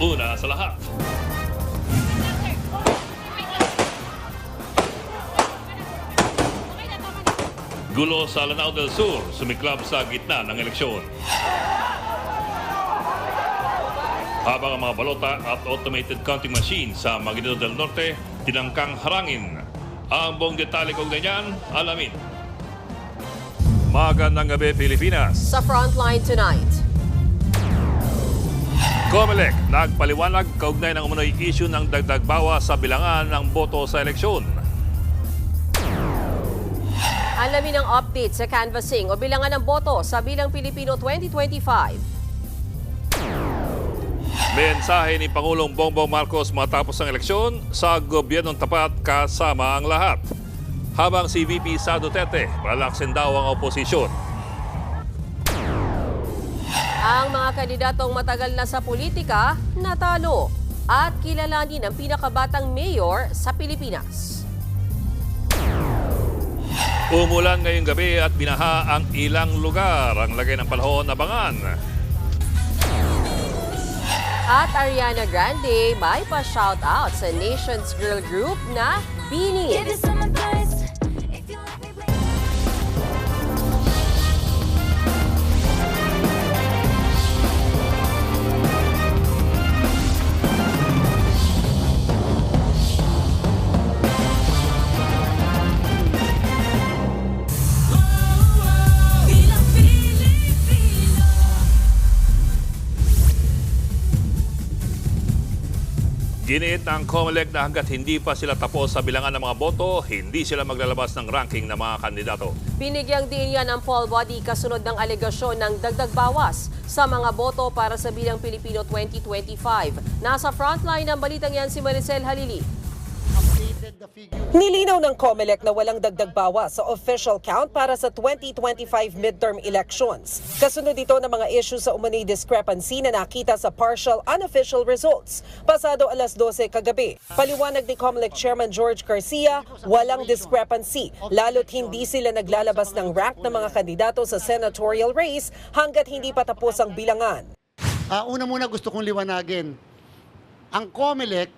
una sa lahat. Gulo sa Lanao del Sur, sumiklab sa gitna ng eleksyon. Habang ang mga balota at automated counting machine sa Maguindanao del Norte tinangkang harangin. Ang buong detalye kung ganyan, alamin. Magandang gabi, Pilipinas. Sa Frontline tonight. COMELEC nagpaliwanag kaugnay ng umunoy issue ng dagdag bawas sa bilangan ng boto sa eleksyon. Alamin ang update sa canvassing o bilangan ng boto sa Bilang Pilipino 2025. Mensahe ni Pangulong Bongbong Marcos matapos ang eleksyon, sa gobyernong tapat kasama ang lahat. Habang si VP Sara Duterte, palaksin daw ang oposisyon. Ang mga kandidatong matagal na sa politika, natalo at kilalanin ang pinakabatang mayor sa Pilipinas. Umulan ngayong gabi at binaha ang ilang lugar. Ang lagay ng panahon abangan. At Ariana Grande may pa-shoutout sa Nation's Girl Group na Bini. Giniit ng COMELEC na hanggat hindi pa sila tapos sa bilangan ng mga boto, hindi sila maglalabas ng ranking ng mga kandidato. Binigyang diin yan ng poll body kasunod ng alegasyon ng dagdag bawas sa mga boto para sa Bilang Pilipino 2025. Nasa frontline ng balitang yan si Maricel Halili. Nilinaw ng COMELEC na walang dagdag bawas sa official count para sa 2025 midterm elections. Kasunod ito ng mga issue sa umano'y discrepancy na nakita sa partial unofficial results pasado alas 12 kagabi. Paliwanag ni COMELEC Chairman George Garcia, walang discrepancy, lalo't hindi sila naglalabas ng rank ng mga kandidato sa senatorial race hanggat hindi pa tapos ang bilangan. Una muna gusto kong liwanagin. Ang COMELEC,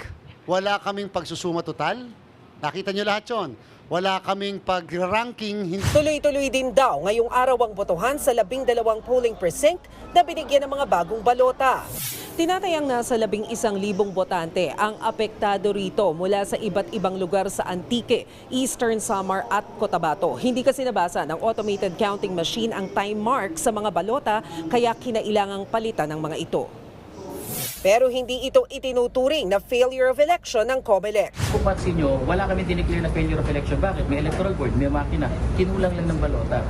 wala kaming pagsusuma total. Nakita nyo lahat yun. Wala kaming pag-ranking. Tuloy-tuloy din daw ngayong araw ang botohan sa 12 polling precinct na binigyan ng mga bagong balota. Tinatayang nasa 11,000 botante ang apektado rito mula sa iba't ibang lugar sa Antique, Eastern Samar at Cotabato. Hindi kasi nabasa ng automated counting machine ang time mark sa mga balota kaya kinailangang palitan ng mga ito. Pero hindi ito itinuturing na failure of election ng COMELEC. Kung pansin nyo, wala kami dineclare na failure of election. Bakit? May electoral board, may makina. Kinulang lang ng balota.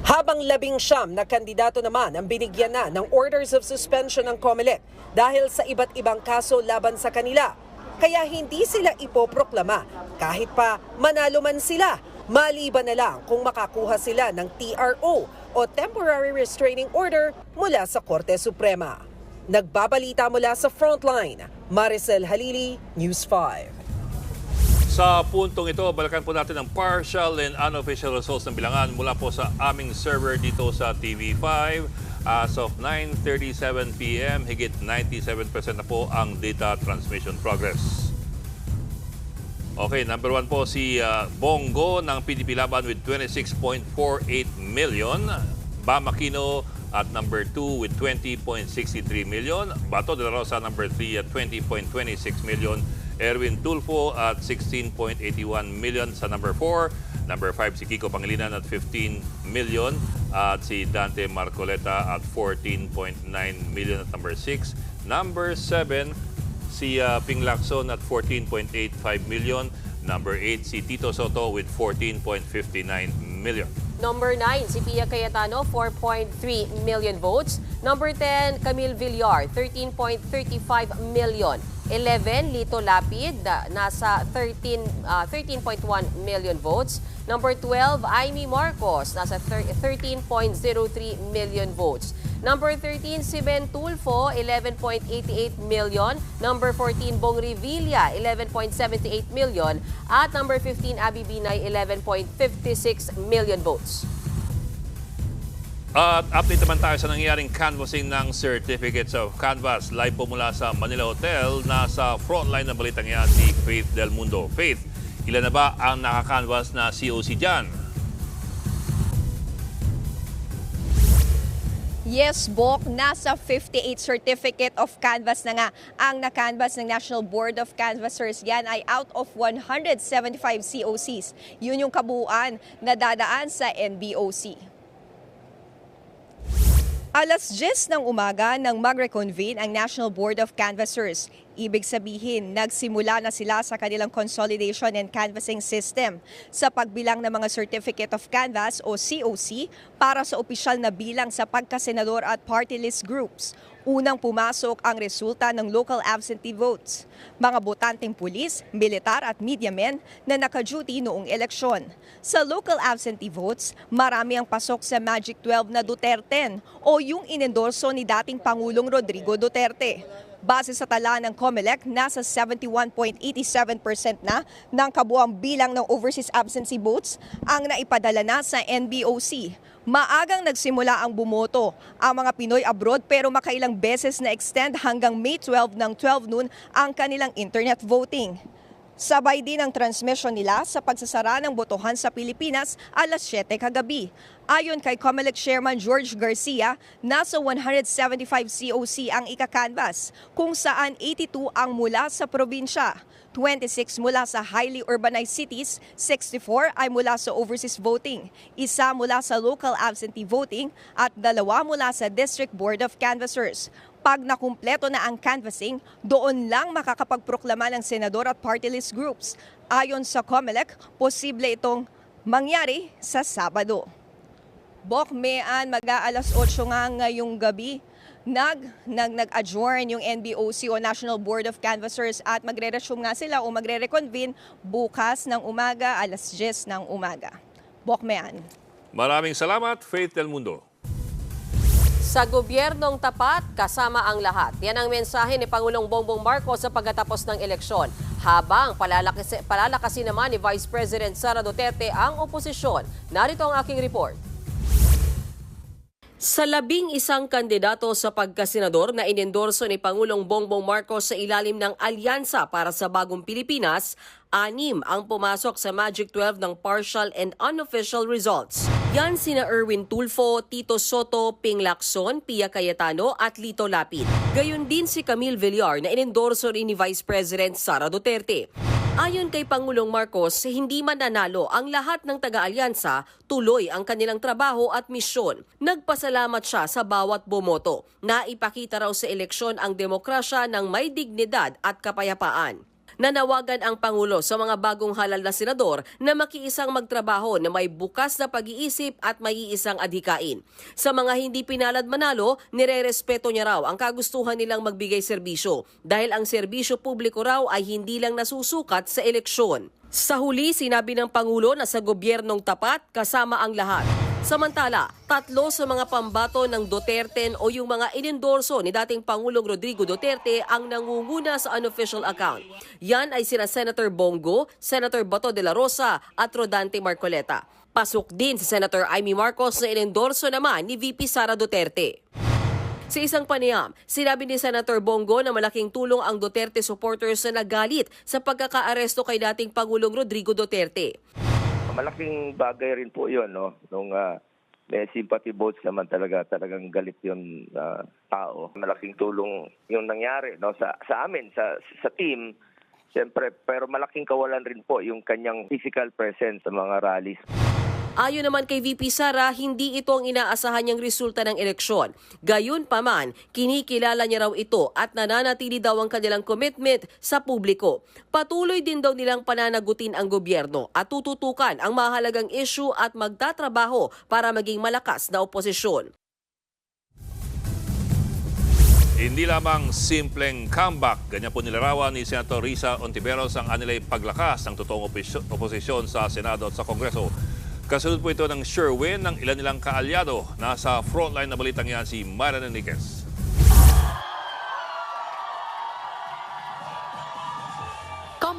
Habang 19 na kandidato naman ang binigyan na ng orders of suspension ng COMELEC dahil sa iba't ibang kaso laban sa kanila. Kaya hindi sila ipoproklama kahit pa manalo man sila. Maliban na lang kung makakuha sila ng TRO o Temporary Restraining Order mula sa Korte Suprema. Nagbabalita mula sa Frontline, Maricel Halili, News 5. Sa puntong ito, balikan po natin ang partial and unofficial results ng bilangan mula po sa aming server dito sa TV5. As of 9:37 p.m., higit 97% na po ang data transmission progress. Okay, number 1 po si Bongo ng PDP Laban with 26.48 million. Bam Aquino at number 2 with 20.63 million. Bato de la Rosa number 3 at 20.26 million. Erwin Tulfo at 16.81 million sa number 4. Number 5 si Kiko Pangilinan at 15 million. At si Dante Marcoleta at 14.9 million at number 6. Number 7 si Ping Lacson at 14.85 million. Number 8 si Tito Soto with 14.59 million. Number 9, si Pia Cayetano, 4.3 million votes. Number 10, Camille Villar, 13.35 million. 11, Lito Lapid, nasa 13.1 million votes. Number 12, Amy Marcos, nasa 13.03 million votes. Number 13, si Ben Tulfo, 11.88 million. Number 14, Bong Revilla, 11.78 million. At number 15, Abby Binay, 11.56 million votes. At update naman tayo sa nangyayaring canvassing ng Certificates of Canvas. Live po mula sa Manila Hotel. Nasa frontline ng balitang yan si Faith Del Mundo. Faith, ilan na ba ang nakakanvas na COC dyan? Yes, Bok, nasa 58 Certificate of Canvas na nga ang na-canvas ng National Board of Canvassers. Yan ay out of 175 COCs. Yun yung kabuuan na dadaan sa NBOC. Alas 10 ng umaga nang mag-reconvene ang National Board of Canvassers. Ibig sabihin, nagsimula na sila sa kanilang consolidation and canvassing system sa pagbilang ng mga Certificate of Canvas o COC para sa opisyal na bilang sa pagkasenador at party list groups. Unang pumasok ang resulta ng local absentee votes. Mga botanteng pulis, militar at media men na naka-duty noong eleksyon. Sa local absentee votes, marami ang pasok sa Magic 12 na Duterte o yung inendorso ni dating Pangulong Rodrigo Duterte. Base sa tala ng COMELEC, nasa 71.87% na ng kabuang bilang ng overseas absentee votes ang naipadala na sa NBOC. Maagang nagsimula ang bumoto ang mga Pinoy abroad pero makailang beses na extend hanggang May 12 ng 12 noon ang kanilang internet voting. Sabay din ang transmission nila sa pagsasara ng botohan sa Pilipinas alas 7 kagabi. Ayon kay COMELEC Chairman George Garcia, nasa 175 COC ang ika-canvas, kung saan 82 ang mula sa probinsya, 26 mula sa highly urbanized cities, 64 ay mula sa overseas voting, isa mula sa local absentee voting at 2 mula sa District Board of Canvassers. Pag nakumpleto na ang canvassing, doon lang makakapagproklama ng senador at party list groups. Ayon sa COMELEC, posible itong mangyari sa Sabado. Bokmean, mag-aalas 8 nga ngayong gabi, nag-adjourn yung NBOC o National Board of Canvassers at magre-resume nga sila o magre-reconvene bukas ng umaga, alas 10 ng umaga. Bokmean. Maraming salamat, Faith Del Mundo. Sa gobyernong tapat, kasama ang lahat. Yan ang mensahe ni Pangulong Bongbong Marcos sa pagkatapos ng eleksyon. Habang palalakasin naman ni Vice President Sara Duterte ang oposisyon. Narito ang aking report. Sa 11 kandidato sa pagkasenador na inendorso ni Pangulong Bongbong Marcos sa ilalim ng Alyansa para sa Bagong Pilipinas, 6 ang pumasok sa Magic 12 ng partial and unofficial results. Yan sina Erwin Tulfo, Tito Soto, Ping Lacson, Pia Cayetano at Lito Lapid. Gayon din si Camille Villar na inendorso rin ni Vice President Sara Duterte. Ayon kay Pangulong Marcos, hindi man nanalo ang lahat ng taga-alyansa, tuloy ang kanilang trabaho at misyon. Nagpasalamat siya sa bawat bumoto. Naipakita raw sa eleksyon ang demokrasya ng may dignidad at kapayapaan. Nanawagan ang Pangulo sa mga bagong halal na senador na makiisang magtrabaho na may bukas na pag-iisip at may iisang adhikain. Sa mga hindi pinalad manalo, nirerespeto niya raw ang kagustuhan nilang magbigay serbisyo dahil ang serbisyo publiko raw ay hindi lang nasusukat sa eleksyon. Sa huli, sinabi ng Pangulo na sa gobyernong tapat, kasama ang lahat. Samantala, 3 sa mga pambato ng Duterte o yung mga inendorso ni dating Pangulong Rodrigo Duterte ang nangunguna sa unofficial account. Yan ay sina Senator Bongo, Senator Bato de la Rosa at Rodante Marcoleta. Pasok din si Senator Amy Marcos na inendorso naman ni VP Sara Duterte. Sa isang panayam, sinabi ni Senator Bongo na malaking tulong ang Duterte supporters na nagalit sa pagkakaaresto kay dating Pangulong Rodrigo Duterte. Malaking bagay rin po yun, no? Nung may sympathy votes naman talagang galit yung tao. Malaking tulong yung nangyari, no? Sa amin, sa team, siyempre, pero malaking kawalan rin po yung kanyang physical presence sa mga rallies. Ayon naman kay VP Sara, hindi ito ang inaasahan niyang resulta ng eleksyon. Gayunpaman, kinikilala niya raw ito at nananatili daw ang kanilang commitment sa publiko. Patuloy din daw nilang pananagutin ang gobyerno at tututukan ang mahalagang issue at magtatrabaho para maging malakas na oposisyon. Hindi lamang simpleng comeback, ganyan po nilarawan ni Senator Risa Ontiveros ang anilay paglakas ng totoong oposisyon sa Senado at sa Kongreso. Kasunod po ito ng sure win ng ilan nilang kaalyado. Nasa frontline na balitang yan si Myra Enriquez.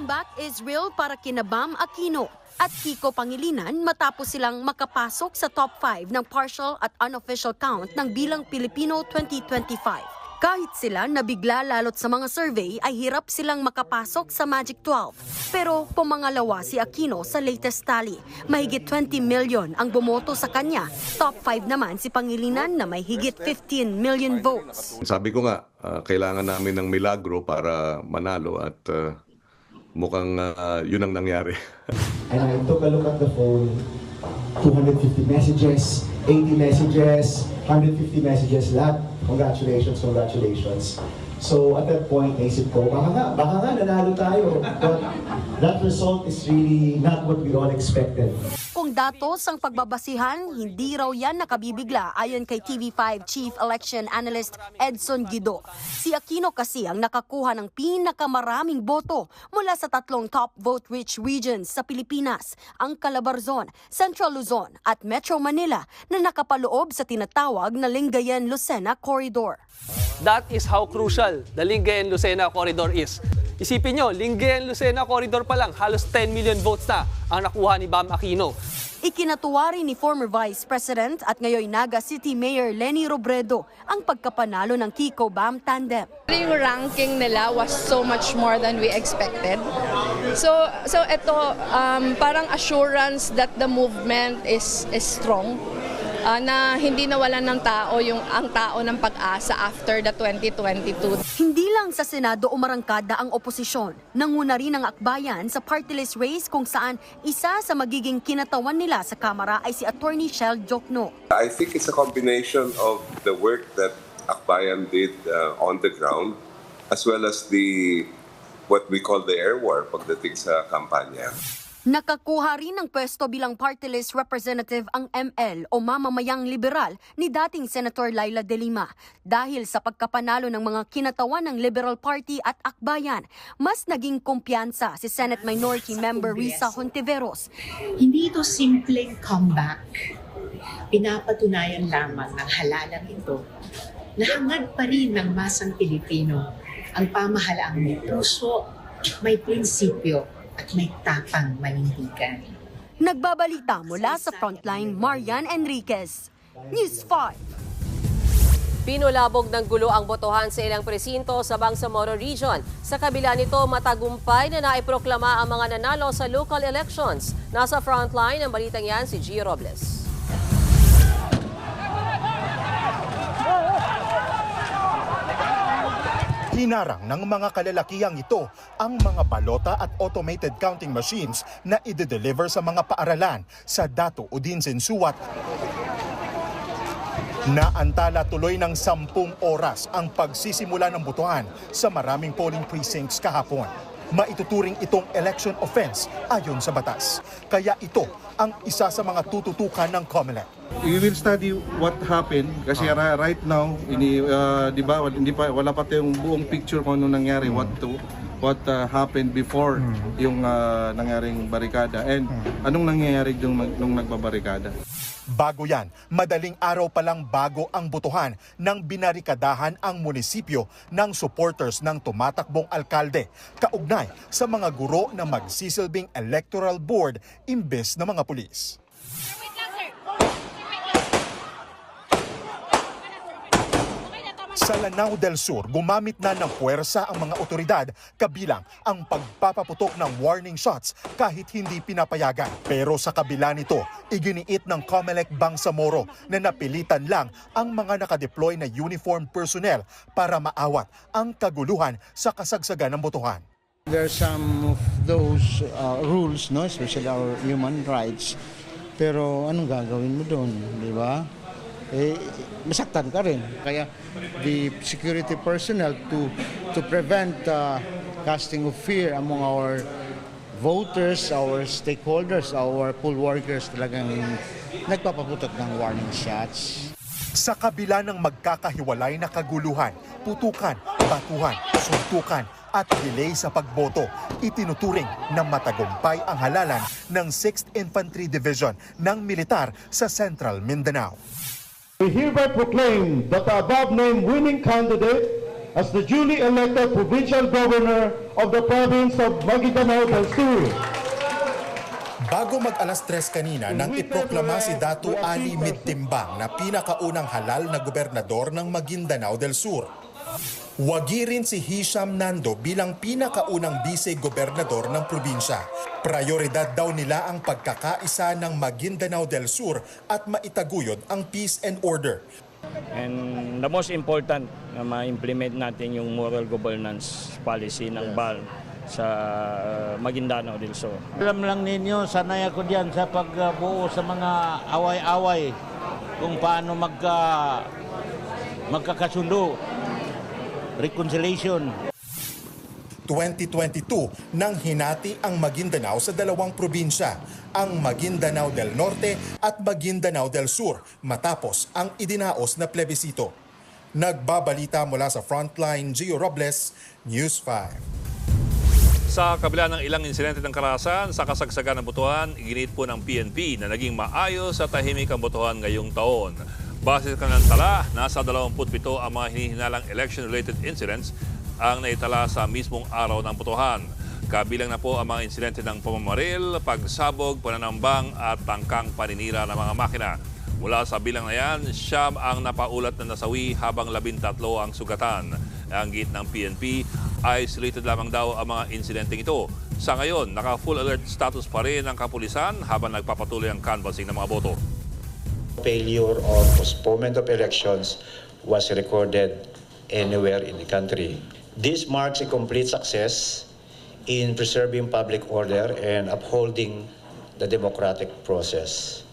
Comeback is real para kina Bam Aquino at Kiko Pangilinan matapos silang makapasok sa top 5 ng partial at unofficial count ng Bilang Pilipino 2025. Kahit sila nabigla lalot sa mga survey ay hirap silang makapasok sa Magic 12. Pero pumangalawa si Aquino sa latest tally. Mahigit 20 million ang bumoto sa kanya. Top 5 naman si Pangilinan na may higit 15 million votes. Sabi ko nga, kailangan namin ng milagro para manalo at mukhang yun ang nangyari. And I took a look at the phone, 250 messages, 80 messages, 150 messages, lahat. Congratulations, congratulations. So at that point, naisip ko, baka nga nanalo tayo. But that result is really not what we all expected. Kung datos ang pagbabasihan, hindi raw yan nakabibigla ayon kay TV5 Chief Election Analyst Edson Guido. Si Aquino kasi ang nakakuha ng pinakamaraming boto mula sa 3 top vote-rich regions sa Pilipinas, ang Calabarzon, Central Luzon at Metro Manila na nakapaloob sa tinatawag na Lingayen-Lucena Corridor. That is how crucial the Lingayen-Lucena Corridor is. Isipin nyo, Lingayen-Lucena Corridor pa lang, halos 10 million votes na ang nakuha ni Bam Aquino. Ikinatuwa rin ni former Vice President at ngayon Naga City Mayor Leni Robredo ang pagkapanalo ng Kiko-Bam tandem. Yung ranking nila was so much more than we expected. So ito parang assurance that the movement is strong. Na hindi nawalan ng tao ang tao ng pag-asa after the 2022. Hindi lang sa Senado umarangkada ang oposisyon. Nanguna rin ang akbayan sa party list race kung saan isa sa magiging kinatawan nila sa Kamara ay si Attorney Shell Jokno. I think it's a combination of the work that Akbayan did on the ground as well as what we call the air war pagdating sa kampanya. Nakakuha rin ng pwesto bilang party list representative ang ML o mamamayang liberal ni dating Senator Laila De Lima. Dahil sa pagkapanalo ng mga kinatawan ng Liberal Party at Akbayan, mas naging kumpiyansa si Senate Minority Member Risa Hontiveros. Hindi ito simpleng comeback. Pinapatunayan lamang ng halalang ito na hangad pa rin ng masang Pilipino ang pamahalaang may puso, may prinsipyo, at may tapang manindigan. Nagbabalita mula sa Frontline, Marian Enriquez, News 5. Pinulabog ng gulo ang botohan sa ilang presinto sa Bangsamoro Region. Sa kabila nito, matagumpay na naiproklama ang mga nanalo sa local elections. Nasa Frontline ang balitang yan si Gio Robles. Hinarang ng mga kalalakihang ito ang mga balota at automated counting machines na i-deliver sa mga paaralan sa Dato Udinsen Suwat. Naantala tuloy ng 10 oras ang pagsisimula ng botohan sa maraming polling precincts kahapon. Maituturing itong election offense ayon sa batas. Kaya ito ang isa sa mga tututukan ng COMELEC. We will study what happened kasi right now di ba wala pa tayong buong picture kung ano nangyari, what happened before yung nangyaring barikada and anong nangyayari nung nagbabarikada. Bago yan, madaling araw pa lang bago ang botohan nang binarikadahan ang munisipyo ng supporters ng tumatakbong alkalde, kaugnay sa mga guro na magsisilbing electoral board imbes na mga pulis. Sa Lanao del Sur, gumamit na ng puwersa ang mga otoridad kabilang ang pagpapaputok ng warning shots kahit hindi pinapayagan. Pero sa kabila nito, iginiit ng COMELEC Bangsamoro na napilitan lang ang mga nakadeploy na uniform personnel para maawat ang kaguluhan sa kasagsagan ng botohan. There are some of those rules, no, especially our human rights. Pero anong gagawin mo doon, di ba? Masaktan ka rin. Kaya the security personnel to prevent casting of fear among our voters, our stakeholders, our poll workers talagang nagpapaputok ng warning shots. Sa kabila ng magkakahiwalay na kaguluhan, putukan, batuhan, suntukan at delay sa pagboto, itinuturing na matagumpay ang halalan ng 6th Infantry Division ng militar sa Central Mindanao. We hereby proclaim that the above-named winning candidate as the duly elected provincial governor of the province of Maguindanao del Sur. Bago mag-alas 3 kanina nang iproklama si Datu Ali Midtimbang na pinakaunang halal na gobernador ng Maguindanao del Sur. Wagi rin si Hisham Nando bilang pinakaunang vice-gobernador ng probinsya. Prioridad daw nila ang pagkakaisa ng Maguindanao del Sur at maitaguyod ang peace and order. And the most important na ma-implement natin yung moral governance policy ng BAL sa Maguindanao del Sur. Alam lang ninyo, sanay ako diyan sa pagbuo sa mga away-away kung paano magkakasundo. Reconciliation. 2022 nang hinati ang Maguindanao sa dalawang probinsya, ang Maguindanao del Norte at Maguindanao del Sur, matapos ang idinaos na plebisito. Nagbabalita mula sa Frontline, Gio Robles, News 5. Sa kabila ng ilang insidente ng karahasan sa kasagsagan ng botohan, iginit po ng PNP na naging maayos at tahimik ang botohan ngayong taon. Base sa kanilang tala, nasa 27 ang mga hinihinalang election-related incidents ang naitala sa mismong araw ng botohan. Kabilang na po ang mga insidente ng pamamaril, pagsabog, pananambang at tangkang paninira ng mga makina. Mula sa bilang na yan, 9 ang napaulat na nasawi habang 13 ang sugatan. Ang git ng PNP, isolated lamang daw ang mga insidenteng ito. Sa ngayon, naka-full alert status pa rin ang kapulisan habang nagpapatuloy ang canvassing ng mga boto. Failure or postponement of elections was recorded anywhere in the country. This marks a complete success in preserving public order and upholding the democratic process.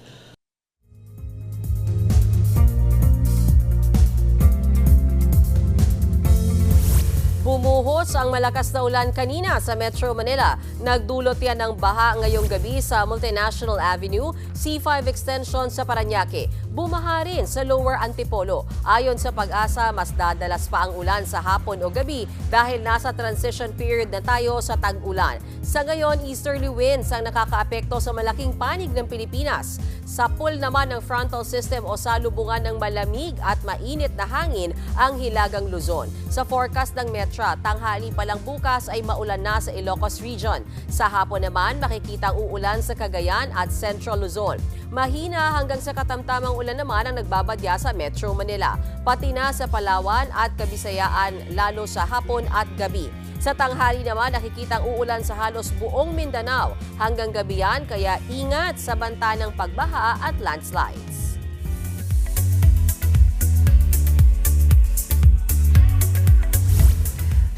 Bumuhos ang malakas na ulan kanina sa Metro Manila. Nagdulot yan ng baha ngayong gabi sa Multinational Avenue, C5 Extension sa Parañaque. Bumaha rin sa Lower Antipolo. Ayon sa Pag-asa, mas dadalas pa ang ulan sa hapon o gabi dahil nasa transition period na tayo sa tag-ulan. Sa ngayon, easterly winds ang nakakaapekto sa malaking panig ng Pilipinas. Sa pool naman ng frontal system o salubungan ng malamig at mainit na hangin ang Hilagang Luzon. Sa forecast ng Metra, tanghali pa lang bukas ay maulan na sa Ilocos Region. Sa hapon naman, makikita ang uulan sa Cagayan at Central Luzon. Mahina hanggang sa katamtamang ulan naman ang nagbabadya sa Metro Manila, pati na sa Palawan at Kabisayaan lalo sa hapon at gabi. Sa tanghali naman, nakikita ang uulan sa halos buong Mindanao. Hanggang gabi yan, kaya ingat sa banta ng pagbaha at landslides.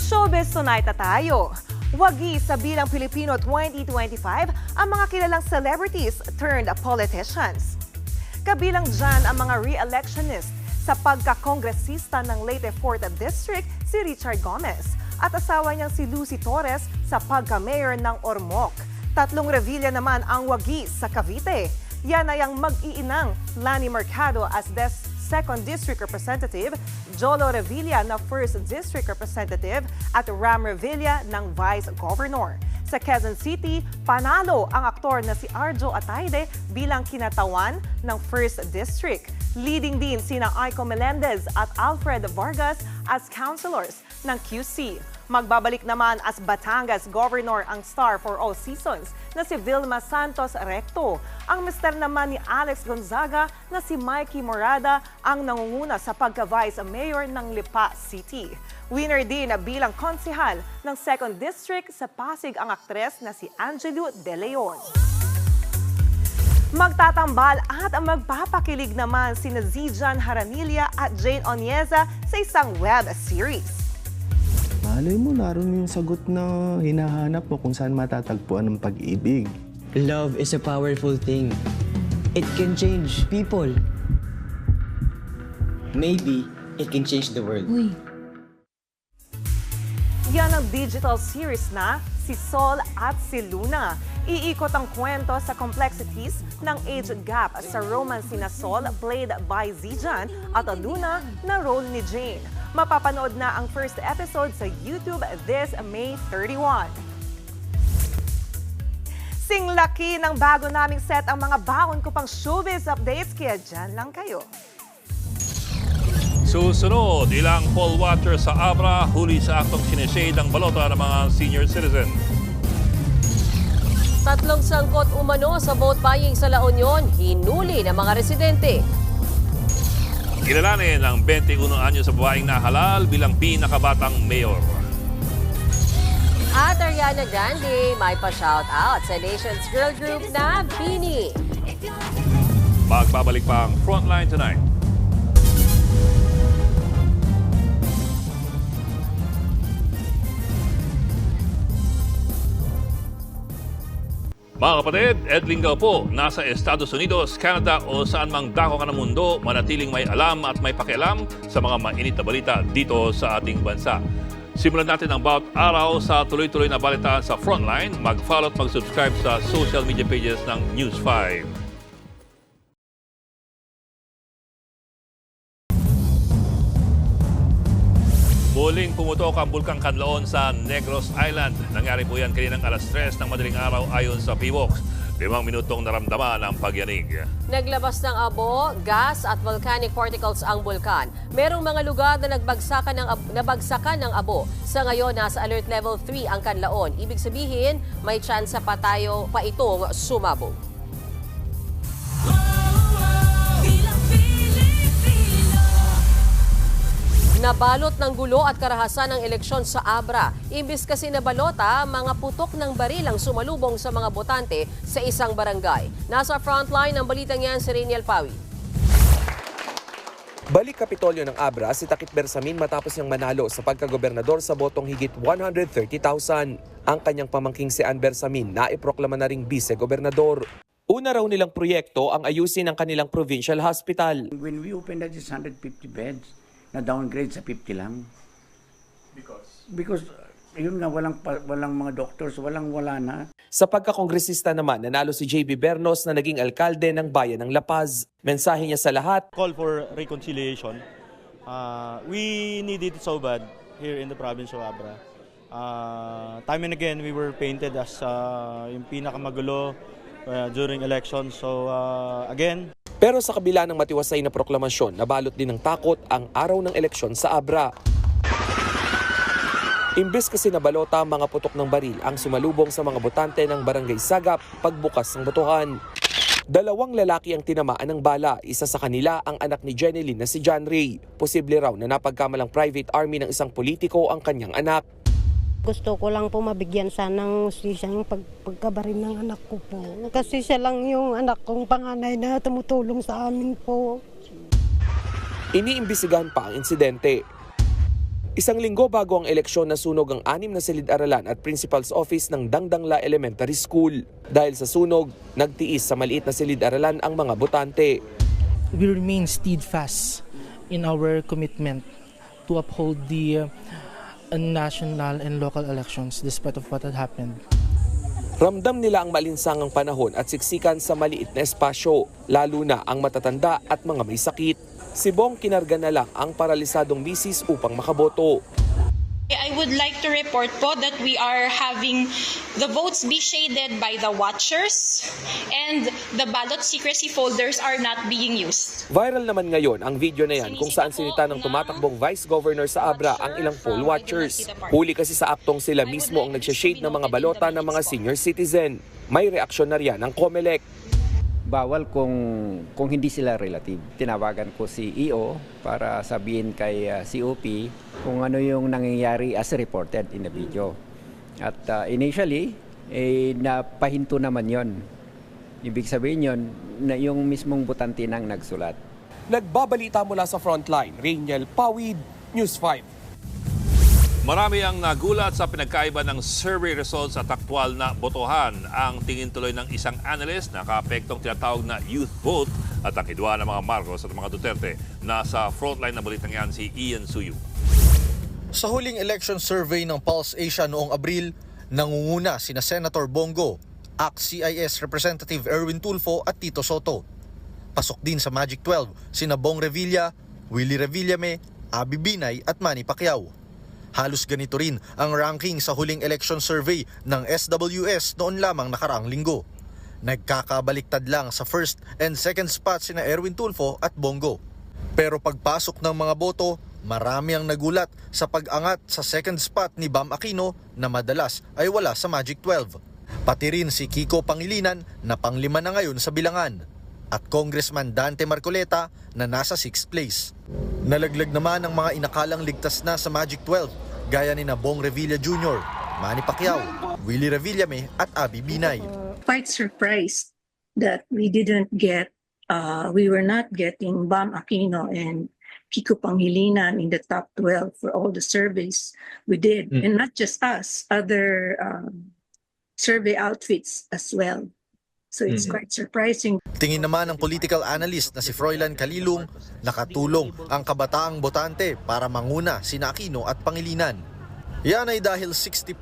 Showbiz Tonight na tayo. Wagi sa Bilang Pilipino 2025 ang mga kilalang celebrities turned politicians. Kabilang dyan ang mga re-electionist sa pagkakongresista ng Leyte 4th District si Richard Gomez at asawa niyang si Lucy Torres sa pagka-mayor ng Ormoc. 3 revilla naman ang wagi sa Cavite. Yan ay ang mag-iinang Lani Mercado as 2nd District Representative, Jolo Revilla na 1st District Representative at Ram Revilla ng Vice Governor. Sa Quezon City, panalo ang aktor na si Arjo Atayde bilang kinatawan ng 1st District. Leading din sina Aiko Melendez at Alfred Vargas as councilors ng QC. Magbabalik naman as Batangas Governor ang star for all seasons na si Vilma Santos Recto. Ang mister naman ni Alex Gonzaga na si Mikey Morada ang nangunguna sa pagka-Vice Mayor ng Lipa City. Winner din na bilang konsehal ng 2nd District sa Pasig ang aktres na si Angelo De Leon. Magtatambal at magpapakilig naman sina Zijan Haranilla at Jane Onieza sa isang web series. Malay mo, naroon yung sagot na hinahanap mo kung saan matatagpuan ang pag-ibig. Love is a powerful thing. It can change people. Maybe it can change the world. Uy. Yan ang digital series na si Sol at si Luna. Iikot ang kwento sa complexities ng age gap sa romance na Sol, played by Zijan, at Luna na role ni Jane. Mapapanood na ang first episode sa YouTube this May 31. Singlaki ng bago naming set ang mga baon ko pang showbiz updates, kaya dyan lang kayo. Susunod, ilang poll watchers sa Abra huli sa aktong sinishade ang balota ng mga senior citizen. 3 sangkot umano sa vote buying sa La Union, hinuli ng mga residente. Kilalanin ang 21 anyo sa babaeng nahalal bilang pinakabatang mayor. At Ariana Grande may pa-shout out sa Nation's girl group na Bini. Magbabalik pa ang Frontline tonight. Mga kapatid, Ed Lingaw po, nasa Estados Unidos, Canada o saan mang dako ka ng mundo, manatiling may alam at may pakialam sa mga mainit na balita dito sa ating bansa. Simulan natin ang bawat araw sa tuloy-tuloy na balitaan sa Frontline. Mag-follow at mag-subscribe sa social media pages ng News 5. Muling pumutok ang Bulkang Kanlaon sa Negros Island. Nangyari po yan kaninang alas 3 ng madaling araw ayon sa PWOX. 5 minutong naramdaman ang pagyanig. Naglabas ng abo, gas at volcanic particles ang bulkan. Merong mga lugar na nabagsakan ng abo. Sa ngayon, nasa alert level 3 ang Kanlaon. Ibig sabihin, may tsansa pa itong sumabog. Nabalot ng gulo at karahasan ng eleksyon sa Abra. Imbis kasi nabalota, mga putok ng baril ang sumalubong sa mga botante sa isang barangay. Nasa frontline ng balitang yan si Rainiel Pawi. Balik Kapitolyo ng Abra si Takip Bersamin matapos niyang manalo sa pagkagobernador sa botong higit 130,000. Ang kanyang pamangking si Ann Bersamin na iproklama na ring vice-gobernador. Una raw nilang proyekto ang ayusin ang kanilang provincial hospital. When we opened that is 150 beds, na downgrade sa 50 lang. Because yun nga, walang mga doctors, wala na. Sa pagkakongresista naman, nanalo si JB Bernos na naging alkalde ng bayan ng La Paz. Mensahe niya sa lahat. Call for reconciliation. We need it so bad here in the province of Abra. Time and again, we were painted as yung pinakamagulo during elections. So again, pero sa kabila ng matiwasay na proklamasyon, nabalot din ng takot ang araw ng eleksyon sa Abra. Imbes kasi nabalota, mga putok ng baril ang sumalubong sa mga botante ng Barangay Sagap pagbukas ng botohan. 2 lalaki ang tinamaan ng bala, isa sa kanila ang anak ni Jeneline na si John Ray. Posible raw na napagkamalang private army ng isang politiko ang kanyang anak. Gusto ko lang po mabigyan sanang siyang pagkabaril ng anak ko po. Kasi siya lang yung anak kong panganay na tumutulong sa amin po. Iniimbisigahan pa ang insidente. 1 linggo bago ang eleksyon, nasunog ang 6 na silid-aralan at principal's office ng Dangdangla Elementary School. Dahil sa sunog, nagtiis sa maliit na silid-aralan ang mga botante. We remain steadfast in our commitment to uphold the national and local elections despite of what had happened. Ramdam nila ang malinsangang panahon at siksikan sa maliit na espasyo, lalo na ang matatanda at mga may sakit. Si Bong kinarga na lang ang paralisadong misis upang makaboto. I would like to report po that we are having the votes be shaded by the watchers and the ballot secrecy folders are not being used. Viral naman ngayon ang video na yan kung saan sinita ng tumatakbong vice governor sa Abra ang ilang poll watchers. Huli kasi sa aktong sila mismo ang nagsashade ng mga balota ng mga senior citizen. May reaksyon na riyan ng COMELEC. Bawal kung hindi sila relative. Tinawagan ko si EO para sabihin kay COP kung ano yung nangyayari as reported in the video. At initially, napahinto naman yon. Ibig sabihin yon na yung mismong botante nang nagsulat. Nagbabalita mula sa Frontline, Rainiel Pawid, News 5. Marami ang nagulat sa pinagkaiba ng survey results at aktwal na botohan. Ang tingin tuloy ng isang analyst na kaapektong tinatawag na youth vote at ang hidwa ng mga Marcos at mga Duterte. Nasa frontline na balitang yan si Ian Suyu. Sa huling election survey ng Pulse Asia noong Abril, nangunguna sina Senator Bongo, ACT-CIS Representative Erwin Tulfo at Tito Soto. Pasok din sa Magic 12 sina Bong Revilla, Willie Revillame, Abby Binay at Manny Pacquiao. Halos ganito rin ang ranking sa huling election survey ng SWS noon lamang nakaraang linggo. Nagkakabaliktad lang sa first and second spot sina Erwin Tulfo at Bongo. Pero pagpasok ng mga boto, marami ang nagulat sa pag-angat sa second spot ni Bam Aquino na madalas ay wala sa Magic 12. Pati rin si Kiko Pangilinan na panglima na ngayon sa bilangan. At Congressman Dante Marcoleta na nasa 6th place. Nalaglag naman ang mga inakalang ligtas na sa Magic 12 gaya ni Bong Revilla Jr., Manny Pacquiao, Willie Revillame at Abby Binay. Quite surprised that we were not getting Bam Aquino and Kiko Pangilinan in the top 12 for all the surveys we did. And not just us, other survey outfits as well. So it's quite surprising. Tingin naman ng political analyst na si Froilan Calilung, nakatulong ang kabataang botante para manguna sina Aquino at Pangilinan. Yan ay dahil 60%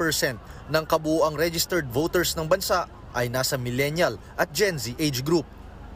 ng kabuuang registered voters ng bansa ay nasa millennial at Gen Z age group.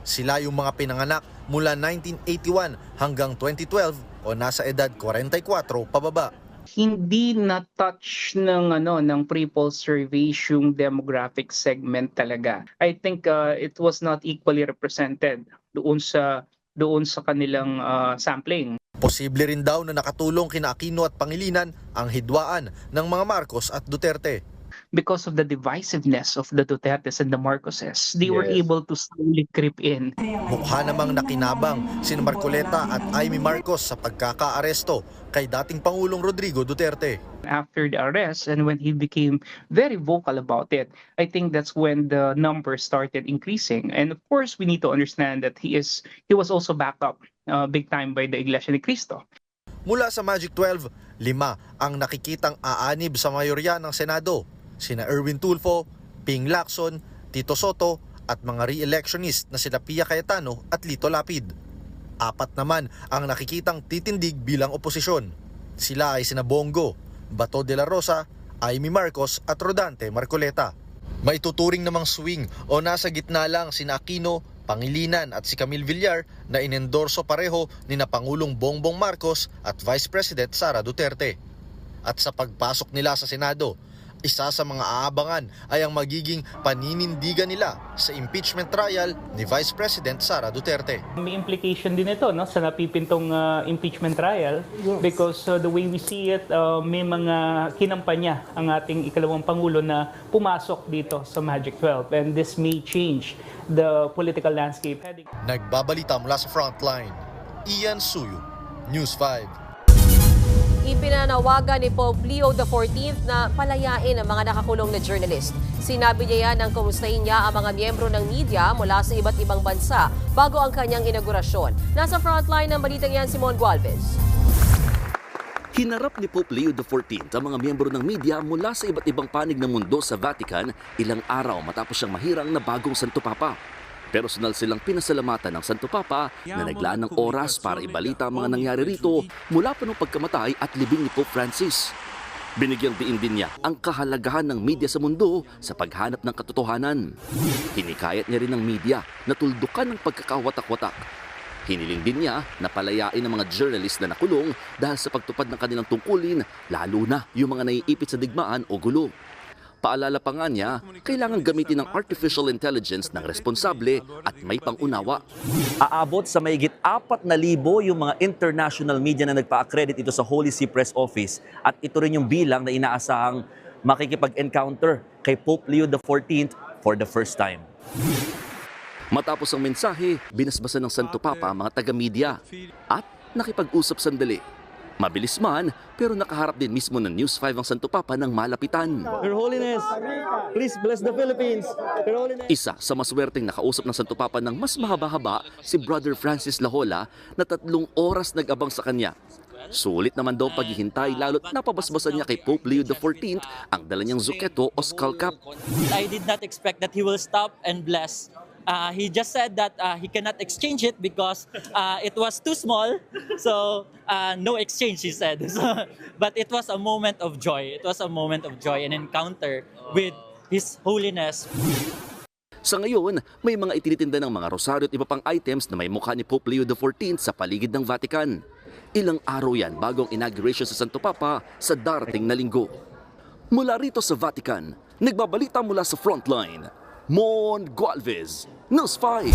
Sila yung mga pinanganak mula 1981 hanggang 2012 o nasa edad 44 pababa. Hindi na-touch ng pre-poll surveys yung demographic segment talaga. I think it was not equally represented doon sa kanilang sampling. Posible rin daw na nakatulong kina Aquino at Pangilinan ang hidwaan ng mga Marcos at Duterte. Because of the divisiveness of the Dutertes and the Marcoses, they were able to slowly creep in. Mukha namang nakinabang si Marcoleta at Amy Marcos sa pagkakaaresto kay dating Pangulong Rodrigo Duterte. After the arrest and when he became very vocal about it, I think that's when the numbers started increasing. And of course, we need to understand that he was also backed up big time by the Iglesia ni Cristo. Mula sa Magic 12, 5 ang nakikitang aanib sa mayorya ng Senado. Sina Erwin Tulfo, Ping Lacson, Tito Soto at mga re-electionist na sila Pia Cayetano at Lito Lapid. 4 naman ang nakikitang titindig bilang oposisyon. Sila ay sina Bongo, Bato de la Rosa, Amy Marcos at Rodante Marcoleta. May tuturing namang swing o nasa gitna lang sina Aquino, Pangilinan at si Camille Villar na inendorso pareho ni na Pangulong Bongbong Marcos at Vice President Sara Duterte. At sa pagpasok nila sa Senado, isa sa mga aabangan ay ang magiging paninindigan nila sa impeachment trial ni Vice President Sara Duterte. May implication din ito sa napipintong impeachment trial because the way we see it, may mga kinampanya ang ating ikalawang Pangulo na pumasok dito sa Magic 12 and this may change the political landscape. Nagbabalita mula sa Frontline, Ian Suyu, News 5. Ipinanawagan ni Pope Leo XIV na palayain ang mga nakakulong na journalist. Sinabi niya yan nang kumustahin niya ang mga miyembro ng media mula sa iba't ibang bansa bago ang kanyang inaugurasyon. Nasa frontline ng balitang yan, Simon Gualvez. Hinarap ni Pope Leo XIV ang mga miyembro ng media mula sa iba't ibang panig ng mundo sa Vatican ilang araw matapos siyang mahirang na bagong Santo Papa. Personal silang pinasalamatan ng Santo Papa na naglaan ng oras para ibalita ang mga nangyari rito mula pa nung pagkamatay at libing ni Pope Francis. Binigyang diin din niya ang kahalagahan ng media sa mundo sa paghanap ng katotohanan. Hinikayat niya rin ng media na tuldukan ng pagkakawatak-watak. Hiniling din niya na palayain ang mga journalist na nakulong dahil sa pagtupad ng kanilang tungkulin, lalo na yung mga naiipit sa digmaan o gulo. Paalala pa nga niya, kailangan gamitin ng artificial intelligence ng responsable at may pangunawa. Aabot sa mahigit 4,000 yung mga international media na nagpa-accredit ito sa Holy See Press Office at ito rin yung bilang na inaasahang makikipag-encounter kay Pope Leo XIV for the first time. Matapos ang mensahe, binasbasan ng Santo Papa ang mga taga-media at nakipag-usap sandali. Mabilis man, pero nakaharap din mismo ng News 5 ang Santo Papa ng malapitan. Your Holiness, please bless the Philippines. Your Holiness. Isa sa maswerteng nakausap ng Santo Papa ng mas mahaba-haba si Brother Francis Lahola na 3 oras nag-abang sa kanya. Sulit naman daw paghihintay lalo't napabasbasan niya kay Pope Leo XIV ang dala niyang zuketo o skull cap. I did not expect that he will stop and bless. He just said that he cannot exchange it because it was too small, so no exchange, he said. But it was a moment of joy. It was a moment of joy, an encounter with His Holiness. Sa ngayon, may mga itinitinda ng mga rosaryo at iba pang items na may mukha ni Pope Leo XIV sa paligid ng Vatican. Ilang araw yan bago ang inauguration sa Santo Papa sa darating na linggo. Mula rito sa Vatican, nagbabalita mula sa Frontline, Mon Gualvez, News 5.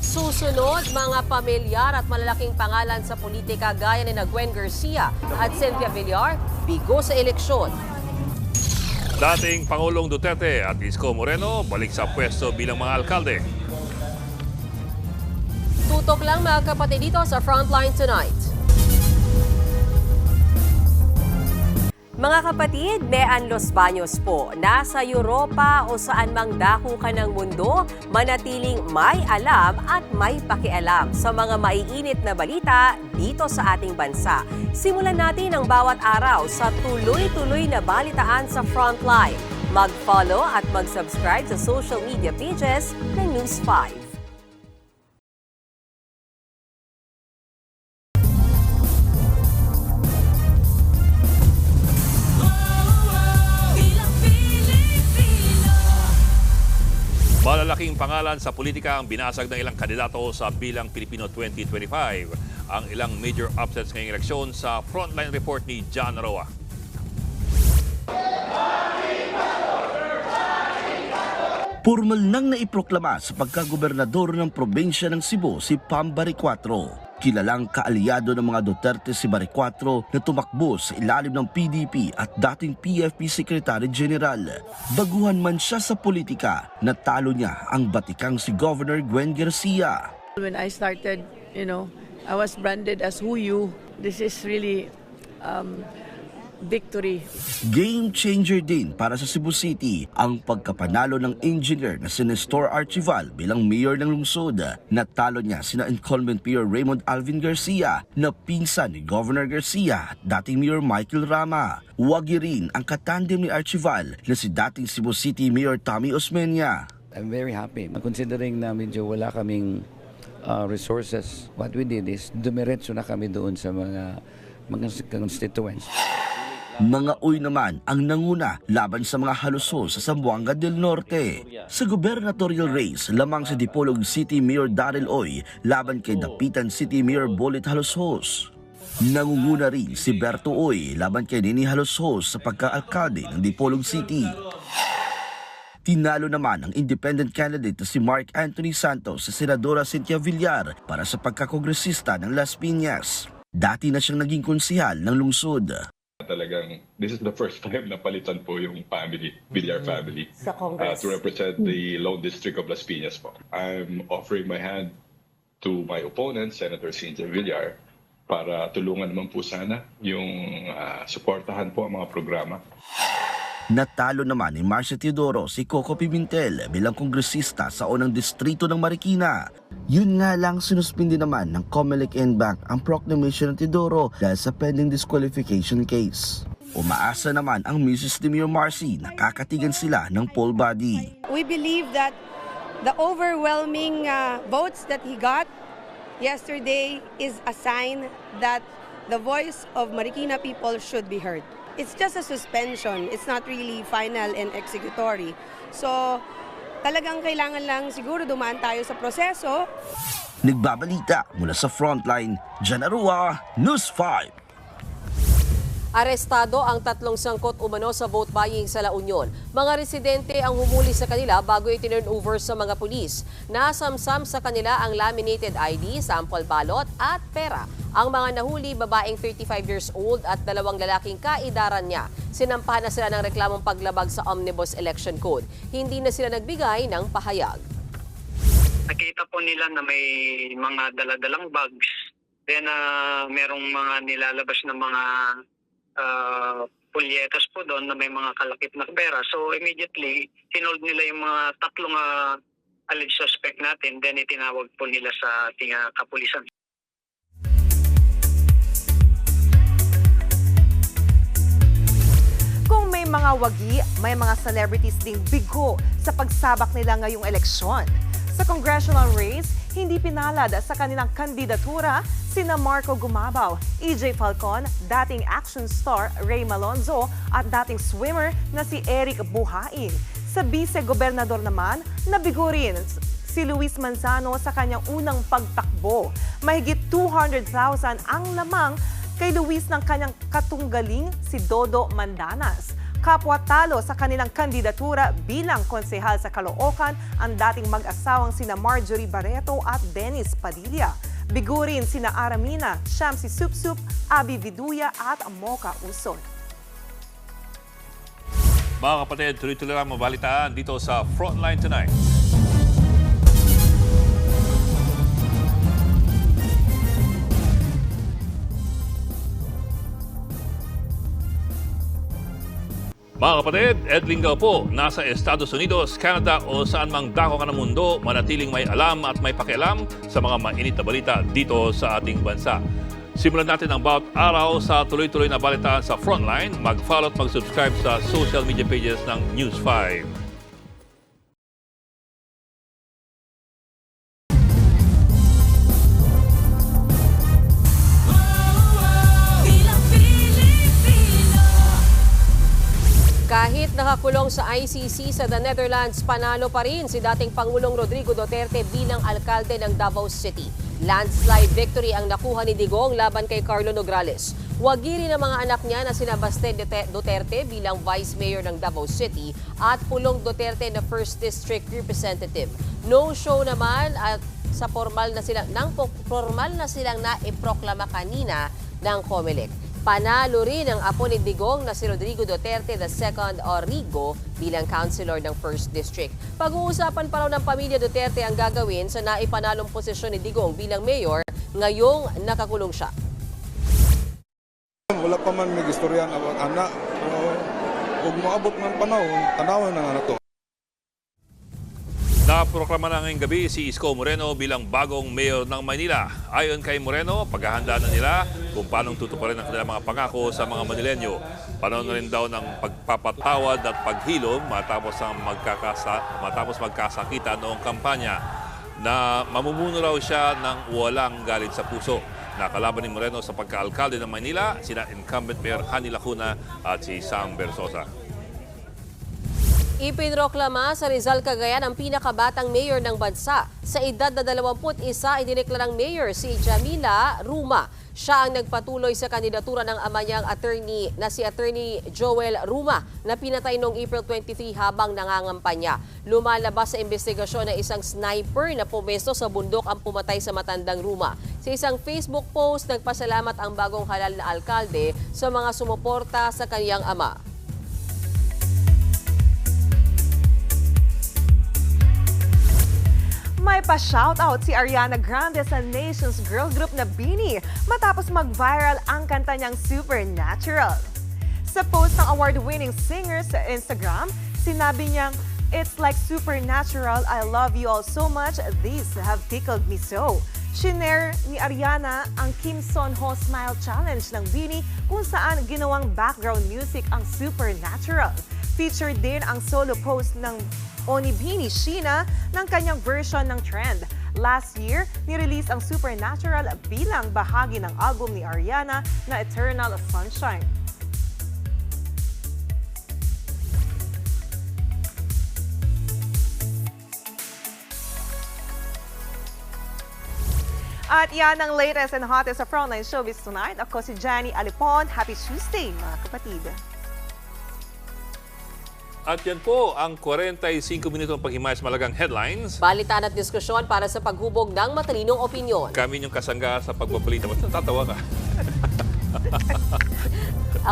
Susunod, mga pamilyar at malalaking pangalan sa politika gaya ni Gwen Garcia at Cynthia Villar, bigo sa eleksyon. Dating Pangulong Duterte at Isko Moreno balik sa pwesto bilang mga alkalde. Tutok lang mga kapatid dito sa Frontline Tonight. Mga kapatid, Mean Los Baños po. Nasa Europa o saan mang dako ka ng mundo, manatiling may alam at may pakialam sa mga maiinit na balita dito sa ating bansa. Simulan natin ang bawat araw sa tuloy-tuloy na balitaan sa Frontline. Mag-follow at mag-subscribe sa social media pages ng News 5. Malalaking pangalan sa politika ang binasag ng ilang kandidato sa Bilang Pilipino 2025. Ang ilang major upsets ngayong eleksyon sa Frontline Report ni John Roa. Formal nang naiproklama sa pagkagobernador ng probinsya ng Cebu si Pam Baricuatro. Kilalang kaalyado ng mga Duterte si Baricuatro na tumakbo sa ilalim ng PDP at dating PFP Secretary General. Baguhan man siya sa politika, natalo niya ang batikang si Governor Gwen Garcia. When I started, I was branded as Huyu. This is really victory. Game changer din para sa Cebu City ang pagkapanalo ng engineer na si Nestor Archival bilang mayor ng lungsod. Natalo niya sina incumbent Mayor Raymond Alvin Garcia na pinsan ni Governor Garcia at dating Mayor Michael Rama. Wagi rin ang katandem ni Archival na si dating Cebu City Mayor Tommy Osmeña. I'm very happy. Considering na medyo wala kaming resources, what we did is dumiretso na kami doon sa mga constituents. Mga uy naman ang nanguna laban sa mga halusos sa Zamboanga del Norte. Sa gubernatorial race, lamang si Dipolog City Mayor Daryl Oy laban kay Dapitan City Mayor Bolit Halusos. Nangunguna rin si Berto Oy laban kay Nini Halusos sa pagka-alkalde ng Dipolog City. Tinalo naman ang independent candidate na si Mark Anthony Santos sa Senadora Cynthia Villar para sa pagkakongresista ng Las Piñas. Dati na siyang naging konsihal ng lungsod. Talagang, this is the first time na palitan po yung family, Villar family, to represent the Lone District of Las Piñas po. I'm offering my hand to my opponent, Senator Cynthia Villar, para tulungan naman po sana yung suportahan po ang mga programa. Natalo naman ni Marcia Teodoro si Coco Pimentel bilang kongresista sa unang distrito ng Marikina. Yun nga lang, sinuspindi naman ng Comelec NBank ang proclamation ng Teodoro dahil sa pending disqualification case. Umaasa naman ang Mrs. ni Mayor Marcy na kakatigan sila ng poll body. We believe that the overwhelming votes that he got yesterday is a sign that the voice of Marikina people should be heard. It's just a suspension. It's not really final and executory. So, talagang kailangan lang siguro dumaan tayo sa proseso. Nagbabalita mula sa Frontline, John Roa, News 5. Arestado ang 3 sangkot umano sa vote buying sa La Union. Mga residente ang humuli sa kanila bago itinurn over sa mga pulis. Nasamsam sa kanila ang laminated ID, sample ballot at pera. Ang mga nahuli, babaeng 35 years old at 2 lalaking kaidaran niya. Sinampahan na sila ng reklamong paglabag sa Omnibus Election Code. Hindi na sila nagbigay ng pahayag. Nakita po nila na may mga daladalang bags. Then merong mga nilalabas na mga pulyetos po doon na may mga kalakip na pera. So immediately, sinold nila yung mga 3 alleged suspect natin. Then itinawag po nila sa ating kapulisan. Kung may mga wagi, may mga celebrities ding bigo sa pagsabak nila ngayong eleksyon. Sa congressional race, hindi pinalad sa kanilang kandidatura sina Marco Gumabaw, EJ Falcon, dating action star Ray Malonzo at dating swimmer na si Eric Buhain. Sa vice-gobernador naman, nabigo rin si Luis Manzano sa kanyang unang pagtakbo. Mahigit 200,000 ang lamang kay Luis ng kanyang katunggaling si Dodo Mandanas. Kapwa talo sa kanilang kandidatura bilang konsehal sa Caloocan ang dating mag-asawang sina Marjorie Barreto at Dennis Padilla. Bigurin sina Aramina, Shamsi Supsup, Abby Viduya at Mocha Uson. Mga kapatid, tuloy-tuloy lang mabalitaan dito sa Frontline Tonight. Mga kapatid, Ed Lingao po, nasa Estados Unidos, Canada o saan mang dako ka ng mundo, manatiling may alam at may pakialam sa mga mainit na balita dito sa ating bansa. Simulan natin ang bawat araw sa tuloy-tuloy na balitaan sa Frontline. Mag-follow at mag-subscribe sa social media pages ng News 5. Kahit nakakulong sa ICC sa the Netherlands, panalo pa rin si dating Pangulong Rodrigo Duterte bilang alkalde ng Davao City. Landslide victory ang nakuha ni Digong laban kay Carlo Nograles. Wagi rin ang mga anak niya na sina Baste Duterte bilang Vice Mayor ng Davao City at Pulong Duterte na First District Representative. No show naman at sa formal na silang naiproklama kanina ng COMELEC. Panalo rin ang apo ni Digong na si Rodrigo Duterte II o Rigo bilang councilor ng 1st District. Pag-uusapan pa raw ng pamilya Duterte ang gagawin sa naipanalong posisyon ni Digong bilang mayor ngayong nakakulong siya. Wala pa man may istoryan about anak. Kung maabot man panahon, tanawin na nga to. Naproklama na ngayong gabi si Isko Moreno bilang bagong mayor ng Maynila. Ayon kay Moreno, paghahanda na nila kung paano tutuparin ang kanilang mga pangako sa mga Manilenyo. Panahon na rin daw ng pagpapatawad at paghilom matapos magkasakita noong kampanya na mamumuno raw siya ng walang galit sa puso. Nakalaban ni Moreno sa pagkaalkalde ng Maynila, sina incumbent Mayor Hani Lacuna at si Sam Versosa. Ipinroklama sa Rizal, Cagayan ang pinakabatang mayor ng bansa. Sa edad na 21, idineklarang mayor si Jamila Ruma. Siya ang nagpatuloy sa kandidatura ng ama niyang attorney na si Attorney Joel Ruma na pinatay noong April 23 habang nangangampanya. Lumalabas sa investigasyon na isang sniper na pumesto sa bundok ang pumatay sa matandang Ruma. Sa isang Facebook post, nagpasalamat ang bagong halal na alkalde sa mga sumuporta sa kaniyang ama. May pa-shoutout si Ariana Grande sa Nations girl group na BINI matapos mag-viral ang kanta niyang Supernatural. Sa post ng award-winning singer sa Instagram, sinabi niyang, "It's like supernatural, I love you all so much, these have tickled me so." Shinare ni Ariana ang Kim Son Ho Smile Challenge ng BINI kung saan ginawang background music ang Supernatural. Featured din ang solo post ng Onibini Sheena ng kanyang version ng trend. Last year, nirelease ang Supernatural bilang bahagi ng album ni Ariana na Eternal Sunshine. At yan ang latest and hottest sa Frontline Showbiz tonight. Ako si Jenny Alipon. Happy Tuesday, mga kapatid. At yan po ang 45 minutong paghimayas malagang headlines. Balitaan at diskusyon para sa paghubog ng matalinong opinyon. Kami yung kasangga sa pagbabalita. Ba't natatawa ka?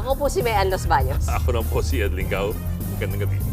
Ako po si Mayan Los Baños. Ako na po si Ed Lingao. Magandang gabi.